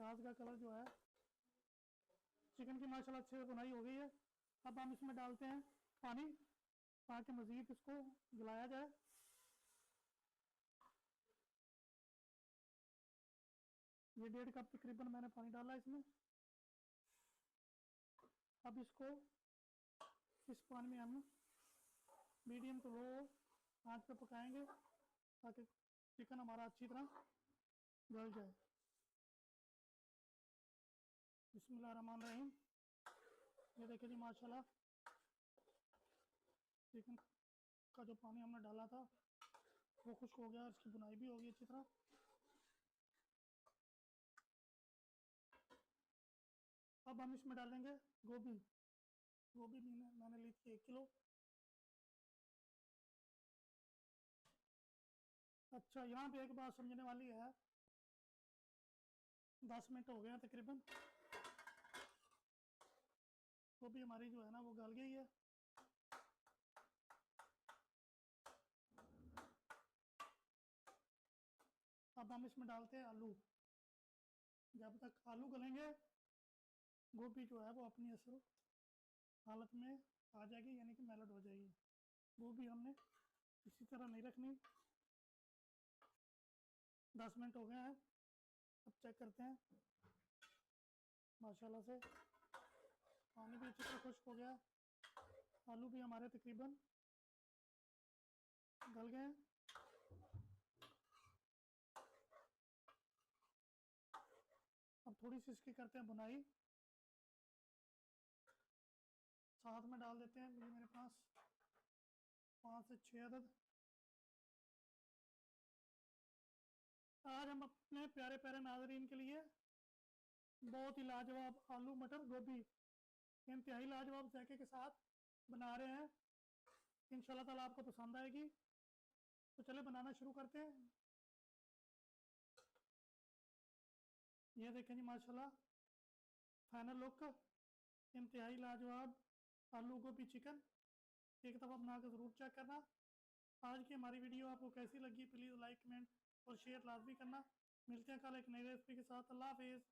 प्याज का कलर जो है, चिकन की माशाल्लाह अच्छे से बुनाई हो गई है। अब हम इसमें डालते हैं पानी ताकि मज़ीद इसको गलाया जाए। ये 1.5 कप तकरीबन मैंने पानी डाला इसमें। अब इसको इस पानी में हम मीडियम टू लो आंच पे पकाएंगे ताकि चिकन हमारा अच्छी तरह गल जाए। बिस्मिल्लाहिर्रहमानिर्रहीम। ये देखिए जी माशाल्लाह चिकन का जो पानी हमने डाला था वो खुश्क हो गया और इसकी बुनाई भी होगी अच्छी तरह। अब हम इसमें डालेंगे गोभी। गोभी मैंने ली थी 1 किलो। अच्छा, यहाँ पे एक बात समझने वाली है, 10 मिनट हो गए हैं तकरीबन। गोभी हमारी जो है ना वो गल गई है। अब हम इसमें डालते हैं आलू। जब तक आलू गलेंगे गोभी जो है वो अपनी असल हालत में आ जाएगी, यानी कि मेल्ट हो जाएगी। गोभी हमने इसी तरह नहीं रखनी। 10 मिनट हो गए हैं। अब चेक करते हैं माशाल्लाह से पानी भी अच्छी तरह खुश्क हो गया, आलू भी हमारे तकरीबन गल गए हैं। अब थोड़ी सी इसकी करते हैं बुनाई। साथ में डाल देते हैं, ये मेरे पास 5 से 6 अदद। आज हम अपने प्यारे प्यारे नाज़रीन के लिए बहुत ही लाजवाब आलू मटर गोभी इंतहाई लाजवाब जायके के साथ बना रहे हैं। इंशाल्लाह ताला आपको पसंद आएगी। तो चले बनाना शुरू करते हैं। ये देखें जी माशाल्लाह फाइनल लुक, इंतहाई लाजवाब आलू गोभी चिकन। एक दफ़ा बना कर ज़रूर चेक करना। आज की हमारी वीडियो आपको कैसी लगी प्लीज़ लाइक कमेंट और शेयर लाजमी करना। मिलते हैं कल एक नई रेसिपी के साथ। अल्लाह हाफिज़।